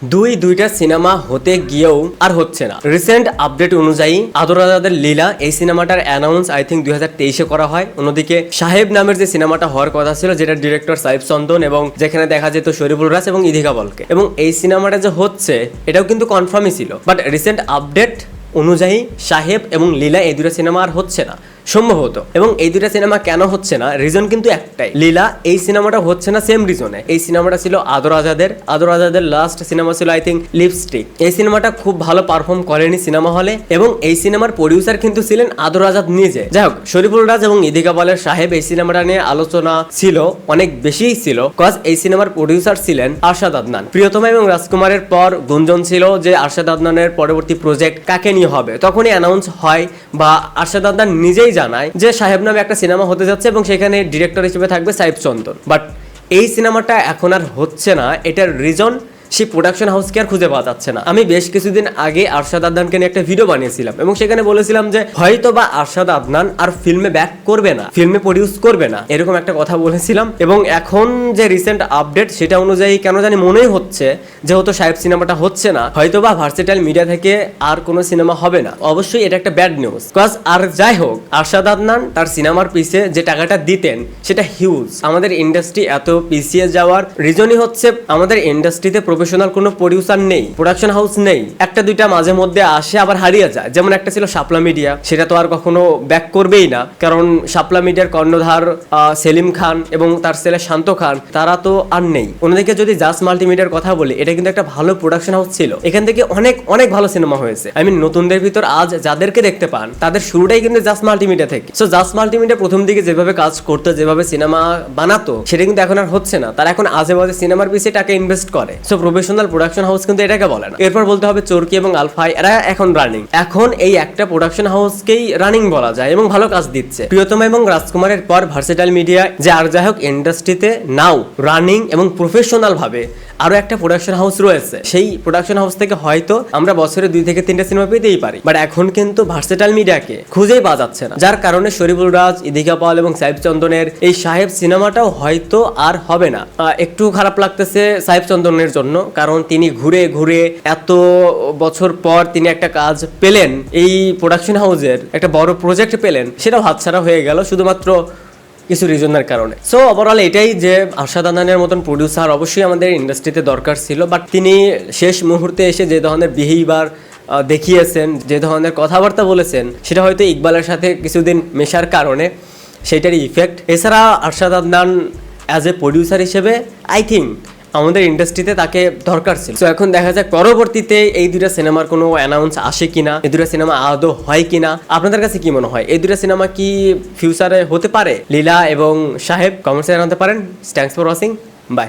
দুইটা সিনেমা হতে গিয়েও আর হচ্ছে না। রিসেন্ট আপডেট অনুযায়ী আদর রাজাদের লীলা এই সিনেমাটার অ্যানাউন্স আই থিঙ্ক 2023-এ করা হয়। অন্যদিকে সাহেব নামের যে সিনেমাটা হওয়ার কথা ছিল, যেটা ডিরেক্টর সাহেব চন্দন এবং যেখানে দেখা যেত শরীফুল রাজ এবং ইদিকা বলকে, এবং এই সিনেমাটা যে হচ্ছে এটাও কিন্তু কনফার্মই ছিল। বাট রিসেন্ট আপডেট অনুযায়ী সাহেব এবং লীলা এই দুটো সিনেমা আর হচ্ছে না সম্ভবত। এবং এই দুটা সিনেমা কেন হচ্ছে না, রিজন কিন্তু একটাই। লীলা এই সিনেমাটা হচ্ছে না সেম রিজনে। এই সিনেমাটা ছিল আদর আজাদের লাস্ট সিনেমা ছিল আই থিঙ্ক লিপস্টিক। এই সিনেমাটা খুব ভালো পারফর্ম করেনি সিনেমা হলে, এবং এই সিনেমার প্রডিউসার কিন্তু ছিলেন আদর আজাদ নিজে। যাই হোক, শরীফুল রাজ এবং ইদিকা বলের সাহেব এই সিনেমাটা নিয়ে আলোচনা ছিল, অনেক বেশিই ছিল, কজ এই সিনেমার প্রডিউসার ছিলেন আরশাদ আদনান। প্রিয়তমা এবং রাজকুমারের পর গুঞ্জন ছিল যে আরশাদ আদনানের পরবর্তী প্রজেক্ট কাকে নিয়ে হবে। তখনই অ্যানাউন্স হয় বা আরশাদ আদনান নিজেই জানায় যে সাহেব নামে একটা সিনেমা হতে যাচ্ছে এবং সেখানে ডিরেক্টর হিসেবে থাকবে সাহেব চন্দন। বাট এই সিনেমাটা এখন আর হচ্ছে না। এটার রিজন সেই প্রোডাকশন হাউসকে আর খুঁজে পাওয়া যাচ্ছে না। আমি বেশ কিছুদিন আগে আরশাদ আদনানকে নিয়ে একটা ভিডিও বানিয়েছিলাম এবং সেখানে বলেছিলাম যে হয়তো বা আরশাদ আদনান আর ফিল্মে ব্যাক করবে না, ফিল্মে প্রডিউস করবে না, এরকম একটা কথা বলেছিলাম। এবং এখন যে রিসেন্ট আপডেট সেটা অনুযায়ী কেন জানি মনেই হচ্ছে যেহেতু সাহেব সিনেমাটা হচ্ছে না, হয়তো বা ভার্সেটাইল মিডিয়া থেকে আর কোনো সিনেমা হবে না। অবশ্যই এটা একটা ব্যাড নিউজ, কজ আর যাই হোক, আরশাদ আদনান তার সিনেমার পিছে যে টাকাটা দিতেন সেটা হিউজ। আমাদের ইন্ডাস্ট্রি এত পিছিয়ে যাওয়ার রিজনই হচ্ছে আমাদের ইন্ডাস্ট্রিতে প্রফেশনাল কোনো প্রডিউসার নেই, প্রোডাকশন হাউস নেই। একটা দুইটা মাঝে মধ্যে আসে আবার হারিয়ে যায়। যেমন একটা ছিল শাপলা মিডিয়া, সেটা তো আর কখনো ব্যাক করবেই না, কারণ শাপলা মিডিয়ার কর্ণধার সেলিম খান এবং তার ছেলে শান্ত খান, তারা তো আর নেই। অন্যদিকে যদি জাস্ট মাল্টিমিডিয়ার কথা বলি, এটা কিন্তু একটা ভালো প্রোডাকশন হাউস ছিল, এখান থেকে অনেক অনেক ভালো সিনেমা হয়েছে। আই মিন, নতুনদের ভিতর আজ যাদেরকে দেখতে পান তাদের শুরুটাই কিন্তু জাস্ট মাল্টিমিডিয়া থেকে। সো জাস্ট মাল্টিমিডিয়া প্রথম দিকে যেভাবে কাজ করতো, যেভাবে সিনেমা বানাতো, সেটা কিন্তু এখন আর হচ্ছে না। তারা এখন আজে বাজে সিনেমার পিছিয়ে টাকা ইনভেস্ট করে। সো প্রফেশনাল প্রোডাকশন হাউস কিন্তু এটাকে বলে না। এরপর বলতে হবে চরকি এবং আলফাই, এরা এখন রানিং। এখন এই একটা প্রোডাকশন হাউসকেই রানিং বলা যায় এবং ভালো কাজ দিচ্ছে। প্রিয়তমা এবং রাজকুমারের পর ভার্সেটাইল মিডিয়া যে আর যাই হোক ইন্ডাস্ট্রিতে নাও রানিং এবং প্রফেশনাল ভাবে আরো একটা প্রোডাকশন হাউস রয়েছে। সেই প্রোডাকশন হাউস থেকে হয়তো আমরা বছরে 2 থেকে 3টা সিনেমা পেতেই পারি। বাট এখন কিন্তু ভার্সেটাইল মিডিয়াকে খুঁজেই পাওয়া যাচ্ছে না, যার কারণে শরীফুল রাজ, ইদিকা পাল এবং সাহেব চন্দনের এই সাহেব সিনেমাটাও হয়তো আর হবে না। একটু খারাপ লাগতেছে সাহেব চন্দনের জন্য, কারণ তিনি ঘুরে ঘুরে এত বছর পর তিনি একটা কাজ পেলেন, এই প্রোডাকশন হাউসের একটা বড় প্রজেক্ট পেলেন, সেটাও হাতছাড়া হয়ে গেল শুধুমাত্র কিছু রিজনের কারণে। সো ওভারঅল এটাই যে আরশাদ আদনানের মতন প্রডিউসার অবশ্যই আমাদের ইন্ডাস্ট্রিতে দরকার ছিল। বাট তিনি শেষ মুহূর্তে এসে যে ধরনের বিহেভিয়ার দেখিয়েছেন, যে ধরনের কথাবার্তা বলেছেন, সেটা হয়তো ইকবালের সাথে কিছুদিন মেশার কারণে সেইটারই ইফেক্ট। এছাড়া Arshad Adnan as a producer হিসেবে আই থিঙ্ক আমাদের ইন্ডাস্ট্রিতে তাকে দরকার ছিল। তো এখন দেখা যাক পরবর্তীতে এই দুটা সিনেমার কোনো অ্যানাউন্স আসে কিনা, এই দুটা সিনেমা আদৌ হয় কিনা। আপনাদের কাছে কি মনে হয়, এই দুটা সিনেমা কি ফিউচারে হতে পারে? লীলা এবং সাহেব কমেন্টসে জানাতে পারেন। Thanks for watching, by.